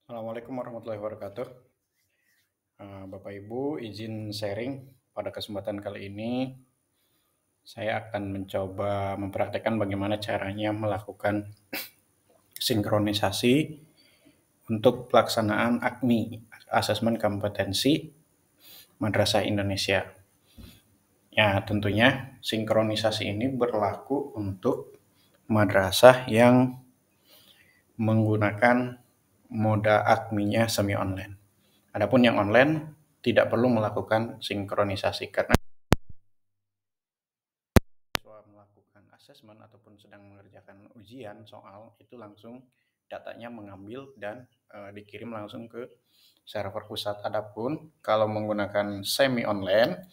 Assalamualaikum warahmatullahi wabarakatuh. Bapak Ibu, izin sharing pada kesempatan kali ini. Saya akan mencoba mempraktekkan bagaimana caranya melakukan sinkronisasi untuk pelaksanaan AKMI, Asesmen Kompetensi Madrasah Indonesia. Ya, tentunya sinkronisasi ini berlaku untuk madrasah yang menggunakan moda AKMI-nya semi online. Adapun yang online tidak perlu melakukan sinkronisasi karena siswa melakukan asesmen ataupun sedang mengerjakan ujian soal itu langsung datanya mengambil dan dikirim langsung ke server pusat. Adapun kalau menggunakan semi online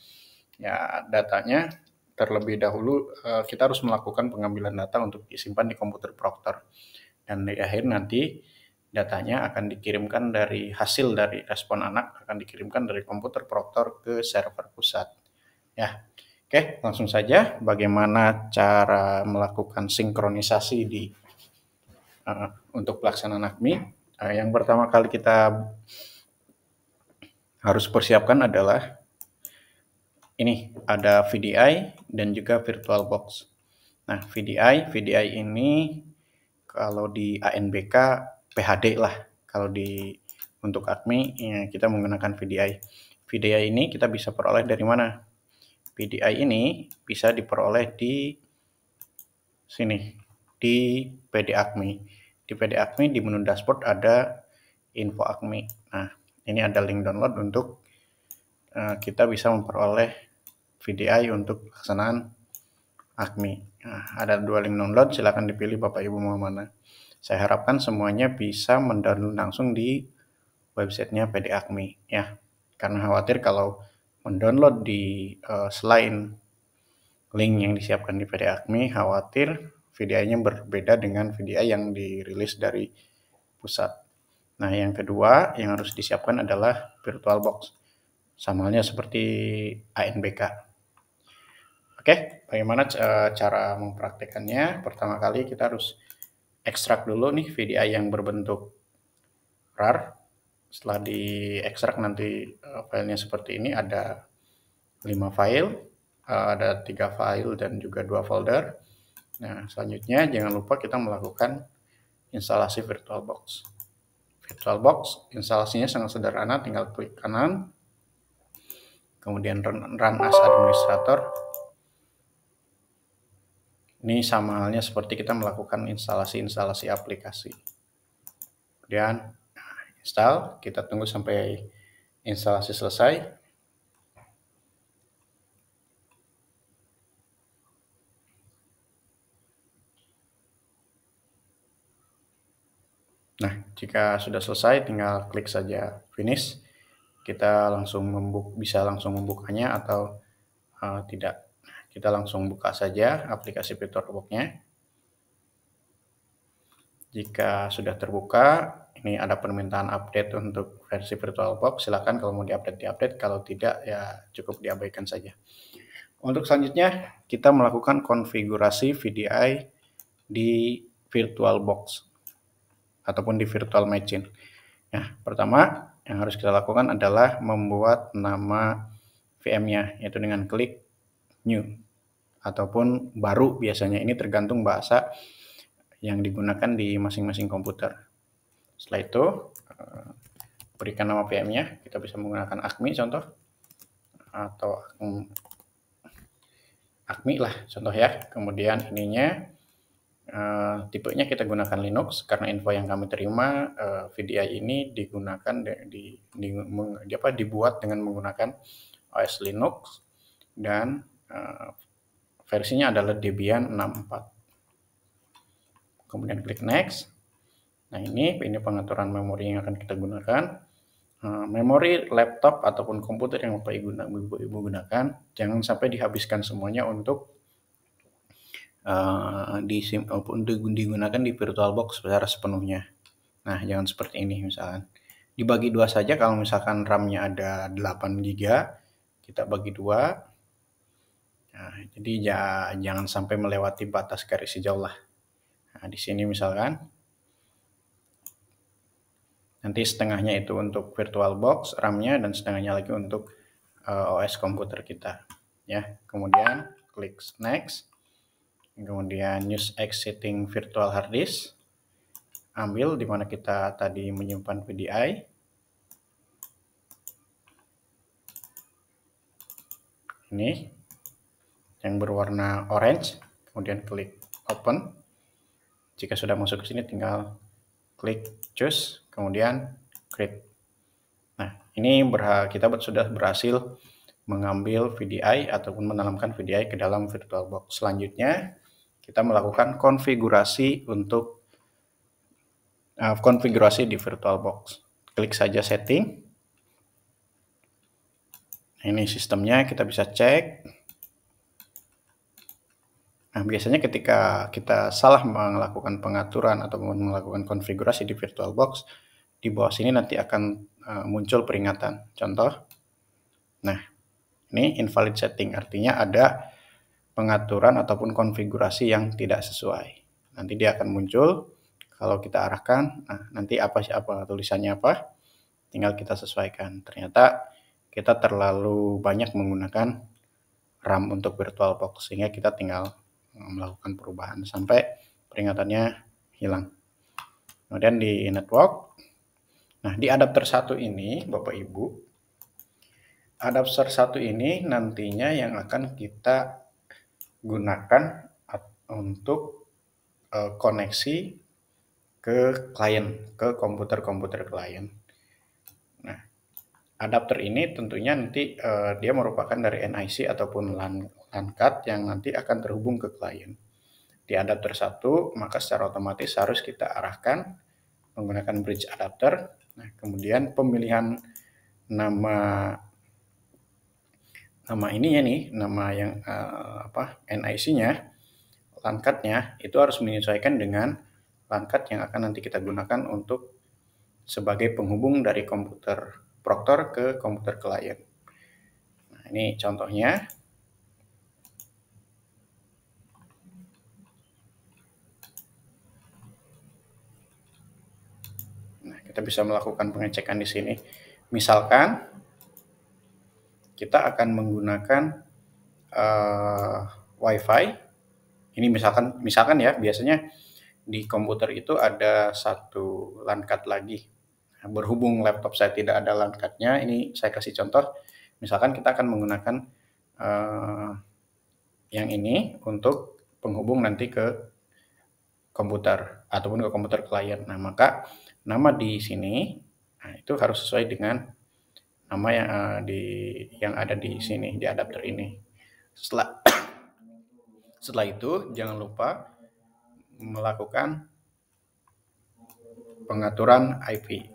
ya datanya terlebih dahulu kita harus melakukan pengambilan data untuk disimpan di komputer Proctor dan di akhir nanti datanya akan dikirimkan dari hasil dari respon anak akan dikirimkan dari komputer Proctor ke server pusat. Ya, oke, langsung saja bagaimana cara melakukan sinkronisasi untuk pelaksanaan AKMI. Yang pertama kali kita harus persiapkan adalah ini ada VDI dan juga VirtualBox. Nah, VDI ini kalau di ANBK PHD lah. Kalau untuk AKMI ya, kita menggunakan VDI. VDI ini kita bisa peroleh dari mana? VDI ini bisa diperoleh di sini, di PD AKMI. Di PD AKMI di menu dashboard ada info AKMI. Nah, ini ada link download untuk kita bisa memperoleh VDI untuk pelaksanaan AKMI. Nah, ada 2 link download, silakan dipilih Bapak Ibu mau mana. Saya harapkan semuanya bisa mendownload langsung di websitenya PD AKMI ya. Karena khawatir kalau mendownload di selain link yang disiapkan di PD AKMI, khawatir VDI-nya berbeda dengan VDI yang dirilis dari pusat. Nah, yang kedua yang harus disiapkan adalah VirtualBox. Sama halnya seperti ANBK. Oke, bagaimana cara mempraktekannya? Pertama kali kita harus ekstrak dulu nih VDI yang berbentuk RAR. Setelah diekstrak nanti filenya seperti ini, ada 5 file, ada 3 file dan juga 2 folder. Nah, selanjutnya jangan lupa kita melakukan instalasi VirtualBox. VirtualBox instalasinya sangat sederhana, tinggal klik kanan, kemudian run as administrator. Ini sama halnya seperti kita melakukan instalasi aplikasi. Kemudian install, kita tunggu sampai instalasi selesai. Nah, jika sudah selesai tinggal klik saja finish. Kita langsung bisa langsung membukanya atau tidak. Kita langsung buka saja aplikasi VirtualBox-nya. Jika sudah terbuka, ini ada permintaan update untuk versi VirtualBox. Silakan kalau mau diupdate, kalau tidak ya cukup diabaikan saja. Untuk selanjutnya, kita melakukan konfigurasi VDI di VirtualBox ataupun di virtual machine. Nah, pertama yang harus kita lakukan adalah membuat nama VM-nya, yaitu dengan klik new ataupun baru, biasanya ini tergantung bahasa yang digunakan di masing-masing komputer. Setelah itu berikan nama VM-nya, kita bisa menggunakan AKMI contoh atau AKMI lah contoh ya. Kemudian ininya tipenya kita gunakan Linux karena info yang kami terima VDI ini digunakan dibuat dengan menggunakan OS Linux dan versinya adalah Debian 64. Kemudian klik next. Nah, ini pengaturan memori yang akan kita gunakan. Memori laptop ataupun komputer yang Bapak Ibu gunakan jangan sampai dihabiskan semuanya untuk digunakan di VirtualBox secara sepenuhnya. Nah, jangan seperti ini misalkan. Dibagi 2 saja, kalau misalkan RAM-nya ada 8 GB, kita bagi 2. Nah, jadi jangan sampai melewati batas garis hijau lah. Nah, di sini misalkan. Nanti setengahnya itu untuk VirtualBox, RAM-nya, dan setengahnya lagi untuk OS komputer kita. Ya, kemudian klik Next, kemudian Use Exiting Virtual Hard Disk, ambil di mana kita tadi menyimpan VDI. Ini yang berwarna orange, kemudian klik Open. Jika sudah masuk ke sini, tinggal klik Choose, kemudian Create. Nah, ini kita sudah berhasil mengambil VDI ataupun menanamkan VDI ke dalam VirtualBox. Selanjutnya, kita melakukan konfigurasi untuk konfigurasi di VirtualBox. Klik saja Setting. Ini sistemnya, kita bisa cek. Nah, biasanya ketika kita salah melakukan pengaturan atau melakukan konfigurasi di VirtualBox, di bawah sini nanti akan muncul peringatan. Contoh, nah ini invalid setting, artinya ada pengaturan ataupun konfigurasi yang tidak sesuai. Nanti dia akan muncul, kalau kita arahkan, nah nanti apa tulisannya apa, tinggal kita sesuaikan. Ternyata kita terlalu banyak menggunakan RAM untuk VirtualBox, sehingga kita tinggal melakukan perubahan sampai peringatannya hilang. Kemudian di network, nah di adapter 1 ini Bapak Ibu, adapter 1 ini nantinya yang akan kita gunakan untuk koneksi ke klien, ke komputer-komputer klien. Nah, adapter ini tentunya nanti dia merupakan dari NIC ataupun LAN card yang nanti akan terhubung ke klien. Di adapter 1, maka secara otomatis harus kita arahkan menggunakan bridge adapter. Nah, kemudian pemilihan nama ininya nih, nama yang NIC-nya, LAN card-nya itu harus menyesuaikan dengan LAN card yang akan nanti kita gunakan untuk sebagai penghubung dari komputer Proctor ke komputer klien. Nah, ini contohnya. Nah, kita bisa melakukan pengecekan di sini. Misalkan kita akan menggunakan WiFi. Ini misalkan ya, biasanya di komputer itu ada satu LAN card lagi. Nah, berhubung laptop saya tidak ada LAN card-nya, ini saya kasih contoh. Misalkan kita akan menggunakan yang ini untuk penghubung nanti ke komputer ataupun ke komputer klien. Nah, maka nama di sini itu harus sesuai dengan nama yang ada di sini, di adapter ini. Setelah itu jangan lupa melakukan pengaturan IP.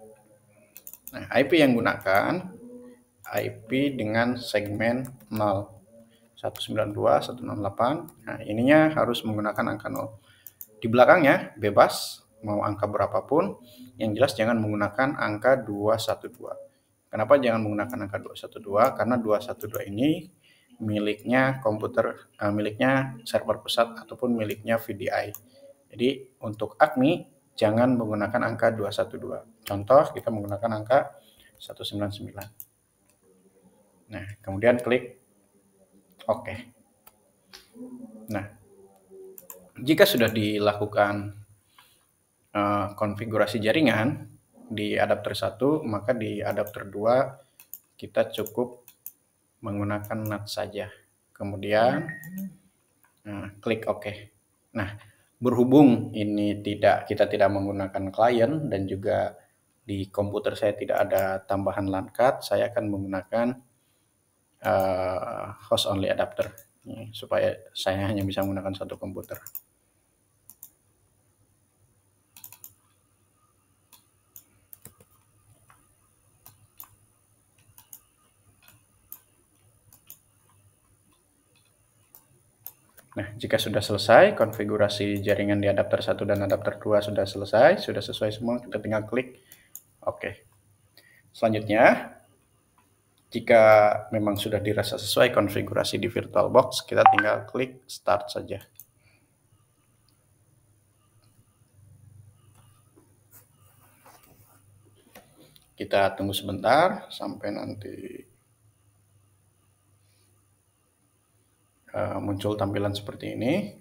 Nah, IP yang gunakan IP dengan segmen 0, 192.168. Nah, ininya harus menggunakan angka 0. Di belakangnya bebas, mau angka berapapun, yang jelas jangan menggunakan angka 212. Kenapa jangan menggunakan angka 212? Karena 212 ini miliknya miliknya server pusat ataupun miliknya VDI. Jadi untuk ACMI jangan menggunakan angka 212. Contoh, kita menggunakan angka 199. Nah, kemudian klik OK. Nah, jika sudah dilakukan konfigurasi jaringan di adapter 1, maka di adapter 2 kita cukup menggunakan NAT saja. Kemudian klik OK. Nah, berhubung ini kita tidak menggunakan klien dan juga di komputer saya tidak ada tambahan LAN card, saya akan menggunakan host only adapter supaya saya hanya bisa menggunakan satu komputer. Nah, jika sudah selesai, konfigurasi jaringan di adapter 1 dan adapter 2 sudah selesai, sudah sesuai semua, kita tinggal klik OK. Selanjutnya, jika memang sudah dirasa sesuai konfigurasi di VirtualBox, kita tinggal klik Start saja. Kita tunggu sebentar sampai nanti muncul tampilan seperti ini.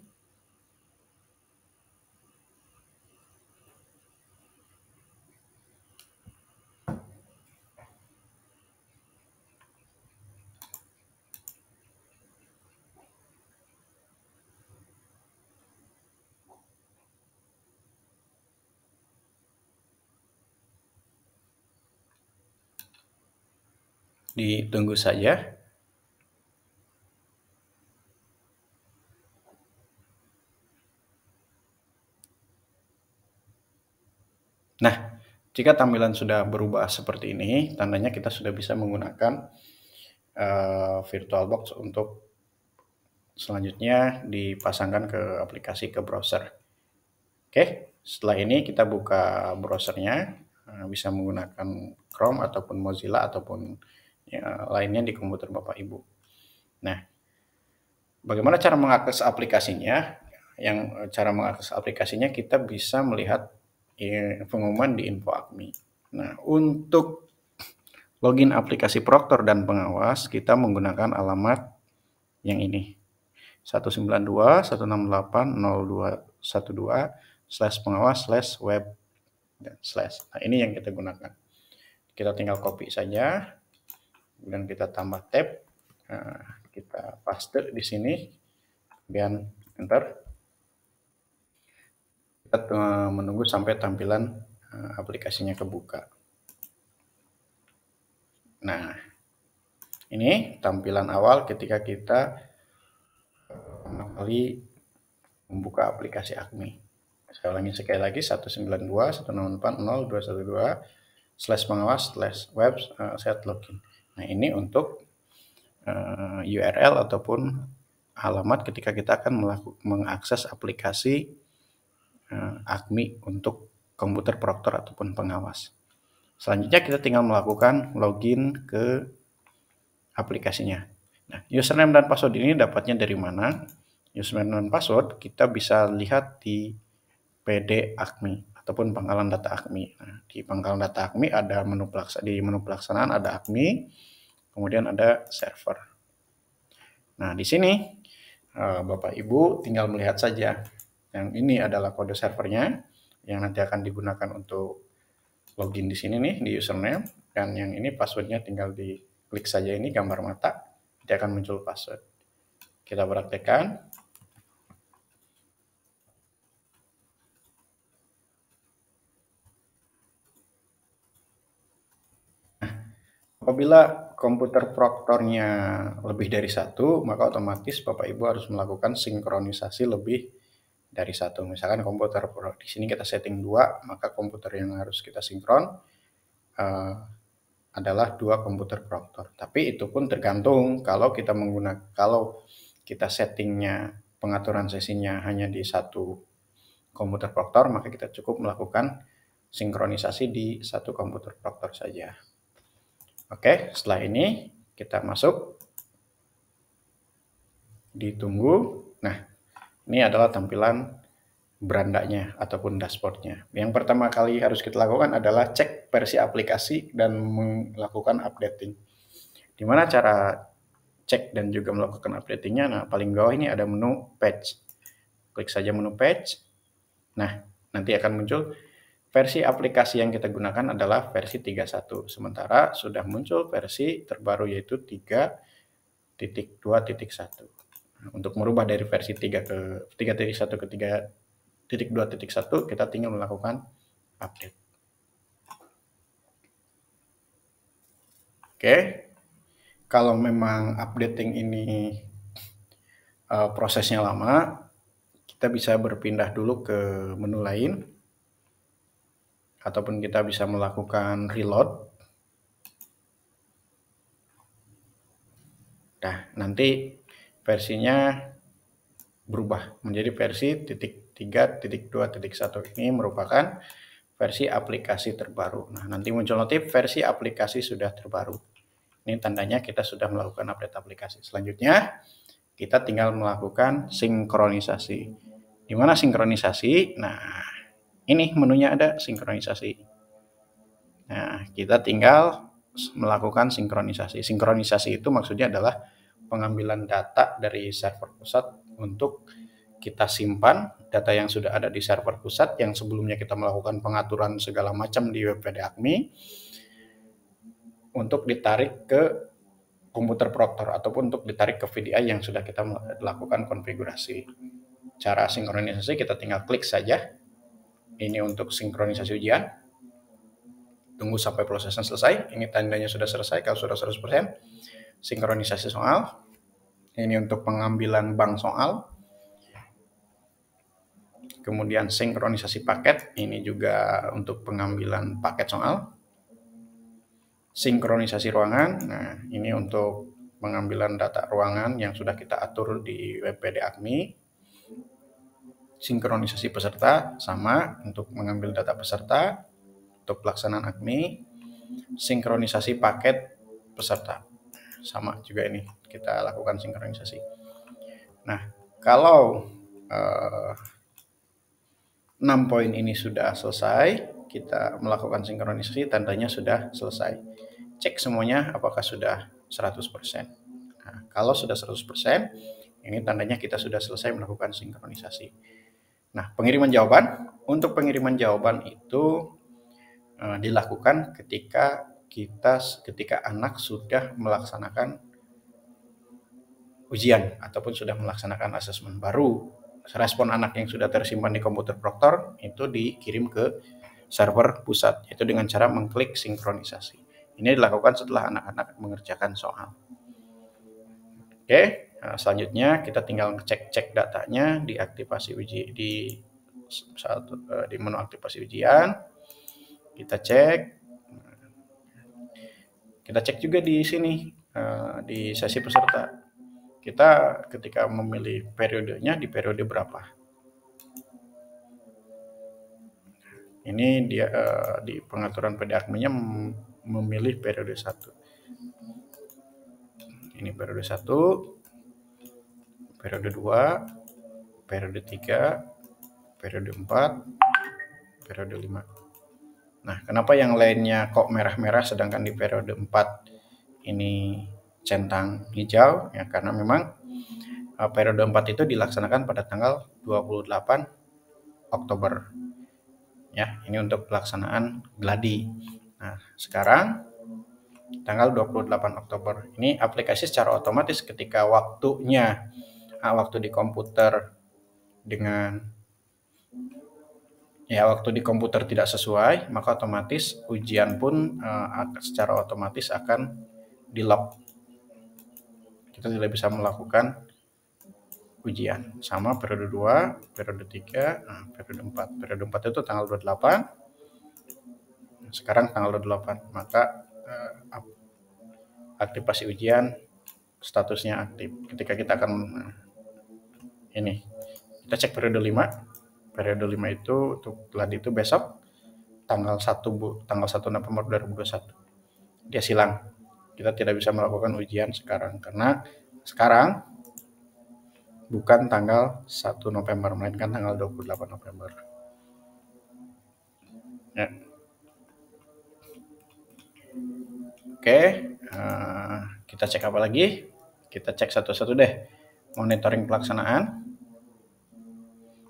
Ditunggu saja. Nah, jika tampilan sudah berubah seperti ini, tandanya kita sudah bisa menggunakan VirtualBox untuk selanjutnya dipasangkan ke aplikasi ke browser. Oke, setelah ini kita buka browsernya, bisa menggunakan Chrome ataupun Mozilla ataupun lainnya di komputer Bapak Ibu. Nah, bagaimana cara mengakses aplikasinya? Cara mengakses aplikasinya kita bisa melihat pengumuman di info AKMI. Nah, untuk login aplikasi Proktor dan pengawas, kita menggunakan alamat yang ini. 192.168.0212/pengawas/web dan slash. Nah, ini yang kita gunakan. Kita tinggal copy saja, dan kita tambah tab. Nah, kita paste di sini, kemudian enter. Kita menunggu sampai tampilan aplikasinya kebuka. Nah, ini tampilan awal ketika kita pertama kali membuka aplikasi AKMI. Saya ulangi sekali lagi, 192.168.0212/pengawas/web set login. Nah, ini untuk URL ataupun alamat ketika kita akan mengakses aplikasi AKMI untuk komputer Proktor ataupun pengawas. Selanjutnya kita tinggal melakukan login ke aplikasinya. Nah, username dan password ini dapatnya dari mana? Username dan password kita bisa lihat di PD AKMI ataupun pangkalan data AKMI. Nah, di pangkalan data AKMI ada di menu pelaksanaan ada AKMI, kemudian ada server. Nah, di sini Bapak Ibu tinggal melihat saja. Yang ini adalah kode servernya yang nanti akan digunakan untuk login di sini nih di username, dan yang ini passwordnya tinggal diklik saja ini gambar mata, nanti akan muncul password. Kita praktekkan. Apabila komputer Proktornya lebih dari satu, maka otomatis Bapak Ibu harus melakukan sinkronisasi lebih dari satu. Misalkan komputer di sini kita setting 2, maka komputer yang harus kita sinkron adalah 2 komputer Proktor. Tapi itu pun tergantung kalau kita settingnya pengaturan sesinya hanya di 1 komputer Proktor, maka kita cukup melakukan sinkronisasi di 1 komputer Proktor saja. Oke, setelah ini kita masuk, ditunggu. Nah, ini adalah tampilan berandanya ataupun dashboardnya. Yang pertama kali harus kita lakukan adalah cek versi aplikasi dan melakukan updating. Di mana cara cek dan juga melakukan updatingnya? Nah, paling bawah ini ada menu patch. Klik saja menu patch. Nah, nanti akan muncul versi aplikasi yang kita gunakan adalah versi 31. Sementara sudah muncul versi terbaru yaitu 3.2.1. Nah, untuk merubah dari versi 3.1 ke 3.2.1 kita tinggal melakukan update. Oke, kalau memang updating ini prosesnya lama, kita bisa berpindah dulu ke menu lain, ataupun kita bisa melakukan reload. Nah, nanti versinya berubah menjadi versi 3.2.1. Ini merupakan versi aplikasi terbaru. Nah, nanti muncul notif versi aplikasi sudah terbaru. Ini tandanya kita sudah melakukan update aplikasi. Selanjutnya, kita tinggal melakukan sinkronisasi. Di mana sinkronisasi? Nah, ini menunya ada sinkronisasi. Nah, kita tinggal melakukan sinkronisasi. Sinkronisasi itu maksudnya adalah pengambilan data dari server pusat untuk kita simpan data yang sudah ada di server pusat yang sebelumnya kita melakukan pengaturan segala macam di WPDACMI untuk ditarik ke komputer Proctor ataupun untuk ditarik ke VDI yang sudah kita lakukan konfigurasi. Cara sinkronisasi kita tinggal klik saja. Ini untuk sinkronisasi ujian. Tunggu sampai prosesnya selesai. Ini tandanya sudah selesai kalau sudah 100%. Sinkronisasi soal. Ini untuk pengambilan bank soal. Kemudian sinkronisasi paket. Ini juga untuk pengambilan paket soal. Sinkronisasi ruangan. Nah, ini untuk pengambilan data ruangan yang sudah kita atur di WPDACMI. Sinkronisasi peserta sama untuk mengambil data peserta untuk pelaksanaan ACMI. Sinkronisasi paket peserta sama juga ini kita lakukan sinkronisasi. Nah, kalau 6 poin ini sudah selesai, kita melakukan sinkronisasi, tandanya sudah selesai. Cek semuanya apakah sudah 100%. Nah, kalau sudah 100%, ini tandanya kita sudah selesai melakukan sinkronisasi. Nah, pengiriman jawaban. Untuk pengiriman jawaban itu dilakukan ketika anak sudah melaksanakan ujian ataupun sudah melaksanakan asesmen. Baru respon anak yang sudah tersimpan di komputer Proctor itu dikirim ke server pusat, yaitu dengan cara mengklik sinkronisasi. Ini dilakukan setelah anak-anak mengerjakan soal. Oke, selanjutnya kita tinggal cek datanya di aktivasi uji di menu aktivasi ujian. Kita cek juga di sini di sesi peserta. Kita ketika memilih periodenya di periode berapa. Ini dia di pengaturan PDACMI-nya memilih periode 1. Ini periode 1, periode 2, periode 3, periode 4, periode 5. Nah, kenapa yang lainnya kok merah-merah sedangkan di periode 4 ini centang hijau? Ya, karena memang periode 4 itu dilaksanakan pada tanggal 28 Oktober. Ya, ini untuk pelaksanaan gladi. Nah, sekarang tanggal 28 Oktober. Ini aplikasi secara otomatis ketika waktu di komputer waktu di komputer tidak sesuai, maka otomatis ujian pun secara otomatis akan di-lock. Kita tidak bisa melakukan ujian. Sama periode 2, periode 3, periode 4. Periode 4 itu tanggal 28. Sekarang tanggal 28, maka aktivasi ujian statusnya aktif. Ketika kita akan kita cek periode 5. Periode 5 itu untuk gladi itu besok tanggal 1 November 2021. Dia silang. Kita tidak bisa melakukan ujian sekarang karena sekarang bukan tanggal 1 November, melainkan tanggal 28 November. Ya. Oke, kita cek apa lagi? Kita cek satu-satu deh. Monitoring pelaksanaan.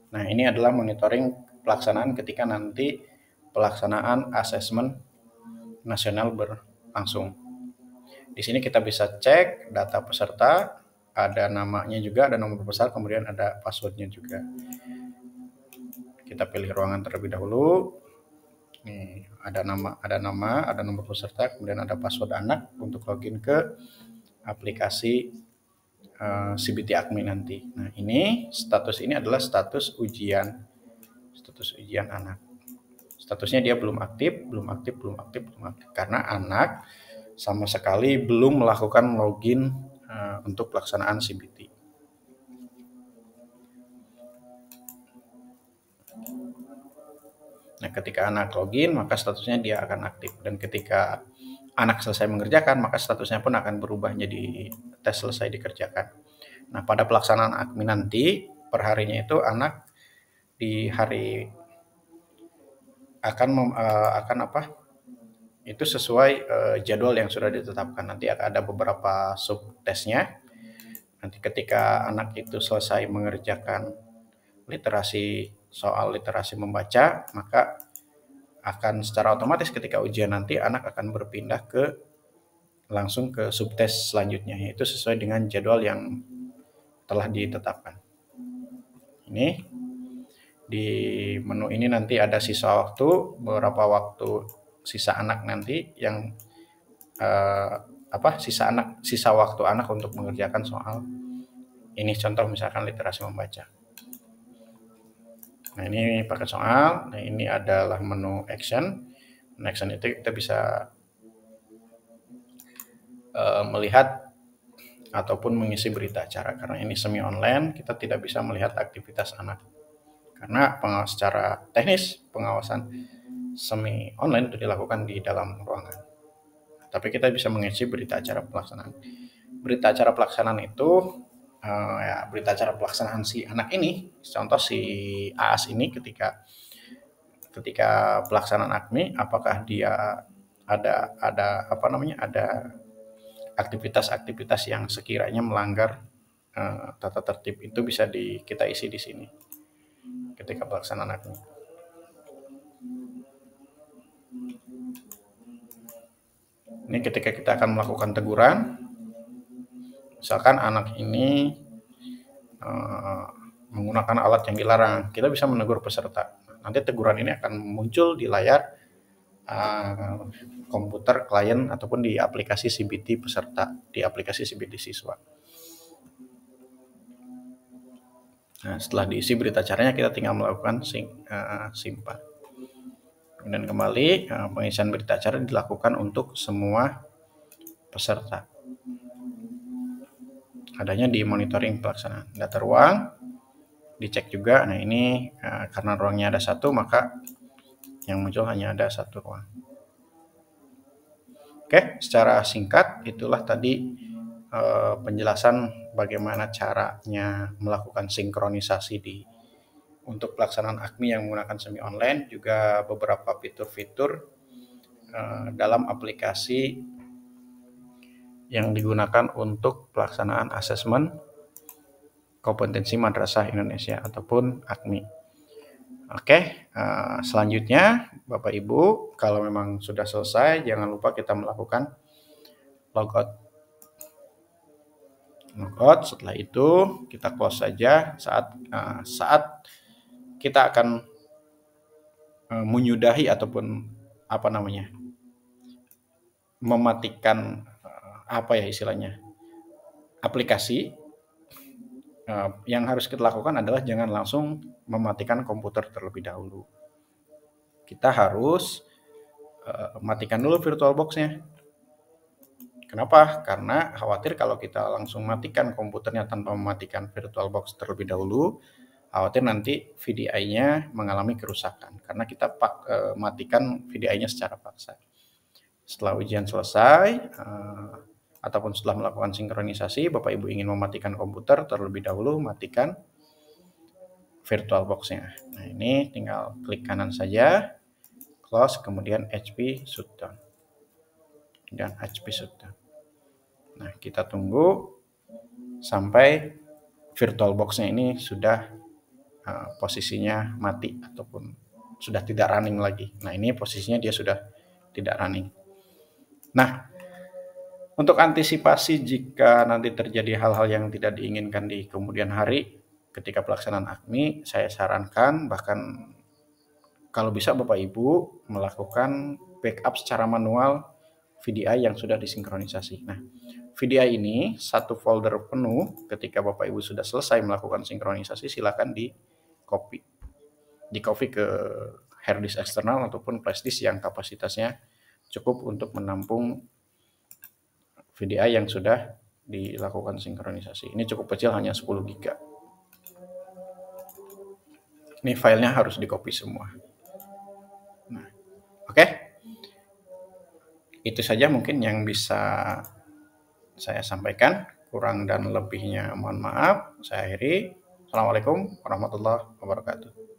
Nah, ini adalah monitoring pelaksanaan ketika nanti pelaksanaan asesmen nasional berlangsung. Di sini kita bisa cek data peserta, ada namanya juga, ada nomor peserta, kemudian ada passwordnya juga. Kita pilih ruangan terlebih dahulu. Nih, ada nama, ada nomor peserta, kemudian ada password anak untuk login ke aplikasi CBT ACMI nanti. Nah, status ini adalah status ujian anak. Statusnya dia belum aktif karena anak sama sekali belum melakukan login untuk pelaksanaan CBT. Nah, ketika anak login, maka statusnya dia akan aktif. Dan ketika anak selesai mengerjakan, maka statusnya pun akan berubah jadi tes selesai dikerjakan. Nah, pada pelaksanaan ACMI nanti, per harinya itu anak di hari akan itu sesuai jadwal yang sudah ditetapkan. Nanti ada beberapa subtesnya. Nanti ketika anak itu selesai mengerjakan soal literasi membaca, maka akan secara otomatis ketika ujian nanti anak akan berpindah langsung ke subtes selanjutnya, yaitu sesuai dengan jadwal yang telah ditetapkan. Ini di menu ini nanti ada sisa waktu, beberapa waktu sisa anak nanti yang sisa waktu anak untuk mengerjakan soal. Ini contoh misalkan literasi membaca. Nah, ini pakai soal. Nah, ini adalah menu action. Menu action itu kita bisa melihat ataupun mengisi berita acara. Karena ini semi online, kita tidak bisa melihat aktivitas anak. Karena secara teknis pengawasan semi online itu dilakukan di dalam ruangan. Tapi kita bisa mengisi berita acara pelaksanaan. Berita acara pelaksanaan itu berita acara pelaksanaan si anak ini, contoh si AAS ini ketika pelaksanaan AKMI, apakah dia ada aktivitas-aktivitas yang sekiranya melanggar tata tertib, itu bisa kita isi di sini ketika pelaksanaan AKMI. Ini ketika kita akan melakukan teguran, misalkan anak ini menggunakan alat yang dilarang, kita bisa menegur peserta. Nanti teguran ini akan muncul di layar komputer klien ataupun di aplikasi CBT peserta, di aplikasi CBT siswa. Nah, setelah diisi berita acaranya, kita tinggal melakukan simpan. Dan kembali, pengisian berita acara dilakukan untuk semua peserta. Adanya di monitoring pelaksanaan. Data ruang, dicek juga. Nah, ini karena ruangnya ada satu, maka yang muncul hanya ada satu ruang. Oke, secara singkat, itulah tadi penjelasan bagaimana caranya melakukan sinkronisasi untuk pelaksanaan AKMI yang menggunakan semi online, juga beberapa fitur-fitur dalam aplikasi yang digunakan untuk pelaksanaan asesmen kompetensi madrasah Indonesia ataupun AKMI. Oke, selanjutnya Bapak Ibu, kalau memang sudah selesai, jangan lupa kita melakukan logout. Setelah itu kita close saja saat kita akan menyudahi ataupun mematikan aplikasi. Yang harus kita lakukan adalah jangan langsung mematikan komputer terlebih dahulu. Kita harus matikan dulu VirtualBox-nya. Kenapa? Karena khawatir kalau kita langsung matikan komputernya tanpa mematikan VirtualBox terlebih dahulu, khawatir nanti VDI-nya mengalami kerusakan karena kita matikan VDI-nya secara paksa. Setelah ujian selesai ataupun setelah melakukan sinkronisasi, Bapak Ibu ingin mematikan komputer terlebih dahulu, matikan VirtualBox-nya. Nah, ini tinggal klik kanan saja, close, kemudian HP shutdown. Dan HP shutdown. Nah, kita tunggu sampai VirtualBox-nya ini sudah posisinya mati ataupun sudah tidak running lagi. Nah, ini posisinya dia sudah tidak running. Nah, untuk antisipasi jika nanti terjadi hal-hal yang tidak diinginkan di kemudian hari ketika pelaksanaan AKMI, saya sarankan bahkan kalau bisa Bapak Ibu melakukan backup secara manual VDI yang sudah disinkronisasi. Nah, VDI ini satu folder penuh. Ketika Bapak Ibu sudah selesai melakukan sinkronisasi, silakan di copy ke harddisk eksternal ataupun flashdisk yang kapasitasnya cukup untuk menampung VDI yang sudah dilakukan sinkronisasi. Ini cukup kecil, hanya 10 GB. Ini filenya harus di copy semua. Nah, oke. Itu saja mungkin yang bisa saya sampaikan. Kurang dan lebihnya mohon maaf. Saya akhiri. Assalamualaikum warahmatullahi wabarakatuh.